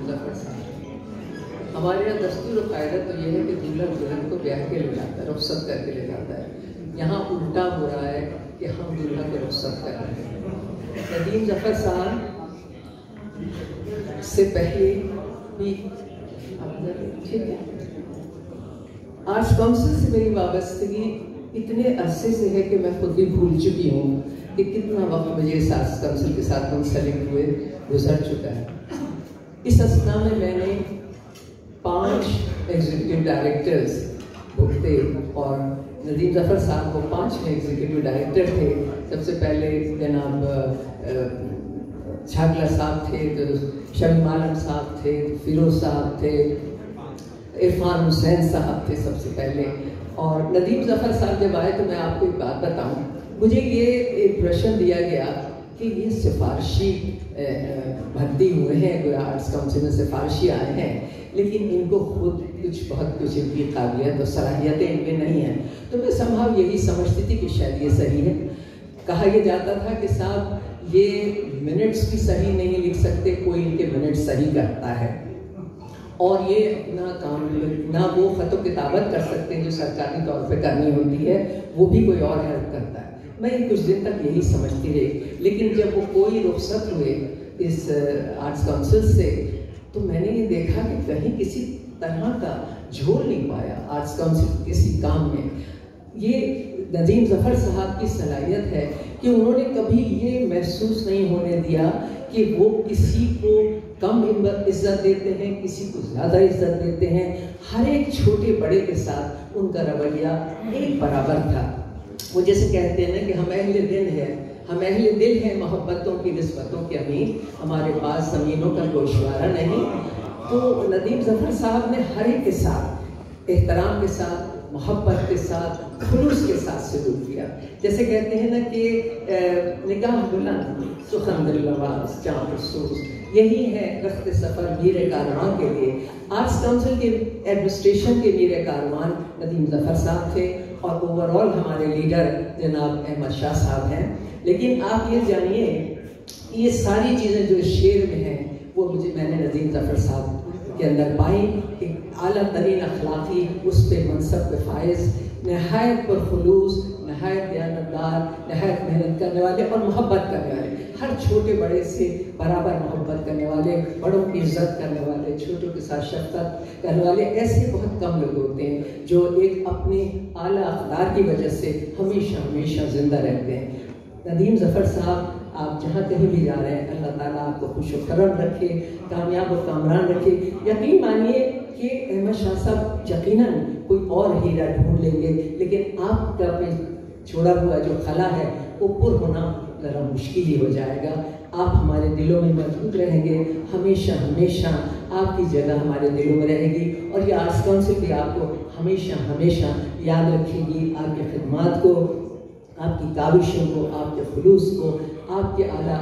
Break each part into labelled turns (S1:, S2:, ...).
S1: नदीम ज़फ़र साहब। हमारे यहाँ दस्तूर और कायदा तो ये है कि दूल्हा दुल्हन को ब्याह के ले जाता है, रुख़्सत करके ले जाता है। यहाँ उल्टा हो रहा है कि हम दूल्हा को रुख़्सत कर रहे हैं। नदीम ज़फ़र साहब से पहले भी ठीक है, आर्ट्स काउंसिल से मेरी वाबस्तगी इतने अरसे से है कि मैं खुद भी भूल चुकी हूँ कि कितना वक्त मुझे इस आर्ट्स काउंसिल के साथ मुंसलिक हुए गुजर चुका है। इस असना में मैंने 5 एग्जीक्यूटिव डायरेक्टर्स भुगते और नदीम ज़फ़र साहब वो 5 एग्जीक्यूटिव डायरेक्टर थे। सबसे पहले जनाब छागला साहब थे, तो शमीम आलम साहब थे, फिरोज साहब थे, इरफान हुसैन साहब थे सबसे पहले। और नदीम ज़फ़र साहब जब आए तो मैं आपको एक बात बताऊं, मुझे ये इम्प्रेशन दिया गया कि ये सिफारशी भर्ती हुए हैं, कोई आर्ट्स काउंसिल में सिफारशी आए हैं, लेकिन इनको खुद बहुत कुछ इनकी काबिलियत और सलाहियतें इनमें नहीं हैं। तो मैं संभव यही समझती थी कि शायद ये सही है। कहा यह जाता था कि साहब ये मिनट्स भी सही नहीं लिख सकते, कोई इनके मिनट सही करता है, और ये अपना काम ना वो ख़त किताबत कर सकते हैं जो सरकारी तौर पे करनी होती है, वो भी कोई और हेल्प करता है। मैं कुछ दिन तक यही समझती रही, लेकिन जब वो कोई रुखसत हुए इस आर्ट्स काउंसिल से, तो मैंने ये देखा कि कहीं किसी तरह का झोल नहीं पाया आर्ट्स काउंसिल किसी काम में। ये नदीम ज़फ़र साहब की सलाहियत है कि उन्होंने कभी ये महसूस नहीं होने दिया कि वो किसी को कम इज्जत देते हैं, किसी को ज़्यादा इज्जत देते हैं। हर एक छोटे बड़े के साथ उनका रवैया एक बराबर था। वो जैसे कहते हैं ना कि हम अहले दिल हैं, हम अहले दिल हैं, मोहब्बतों की निस्बतों के अमीर, हमारे पास ज़मीनों का गोशवारा नहीं। तो नदीम ज़फ़र साहब ने हर एक के साथ एहतराम के साथ, मोहब्बत के साथ, खुलूस के साथ सलूक किया। जैसे कहते हैं ना कि निगाह बुलंद सुखन दिल नवाज़ चाँद अफ़सोस, यही है रख्त सफ़र मीर कारवां के लिए। आर्ट्स काउंसिल के एडमिनिस्ट्रेशन के मीर कारवां नदीम ज़फ़र साहब थे, और ओवरऑल हमारे लीडर जनाब अहमद शाह साहब हैं। लेकिन आप ये जानिए, ये सारी चीज़ें जो शेर में हैं वो मैंने नदीम ज़फ़र साहब के अंदर पाई। एक आला तरीन अखलाक़ी, उस पे मनसब पे फायज़, नहायत पुरखुलूस, नहायत दयानतदार, नहायत मेहनत करने वाले और मोहब्बत करने वाले, हर छोटे बड़े से बराबर मोहब्बत करने वाले, बड़ों की इज्जत करने वाले, छोटों के साथ शफ़क़त करने वाले। ऐसे बहुत कम लोग होते हैं जो एक अपने आला अक़दार की वजह से हमेशा हमेशा ज़िंदा रहते हैं। नदीम ज़फ़र साहब, आप जहाँ कहीं भी जा रहे हैं, अल्लाह ताला आपको खुश व खरम रखे, कामयाब व कामरान रखे। यकीन मानिए कि अहमद शाह साहब यकीनन कोई और हीरा ढूंढ लेंगे, लेकिन आपका पे छोड़ा हुआ जो खला है वो पुर होना ज़रा मुश्किल ही हो जाएगा। आप हमारे दिलों में मौजूद रहेंगे, हमेशा हमेशा आपकी जगह हमारे दिलों में रहेगी। और ये आर्ट्स काउंसिल भी आपको हमेशा हमेशा याद रखेगी, आपकी खिदमत को, आपकी काविशों को, आपके खुलूस को, आपके आला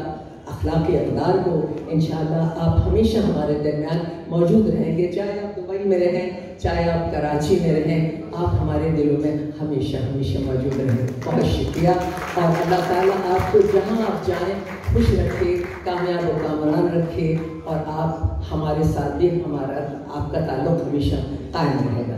S1: अखलाक़ी अक़दार को। इंशाअल्लाह आप हमेशा हमारे दरमियान मौजूद रहेंगे, चाहे आप दुबई में रहें, चाहे आप कराची में रहें, आप हमारे दिलों में हमेशा हमेशा मौजूद रहें। बहुत शुक्रिया, और अल्लाह ताला आपको जहाँ आप जाएँ खुश रखे, कामयाब व कामरान रखे, और आप हमारे साथ भी हमारा आपका ताल्लुक़ हमेशा कायम रहेगा।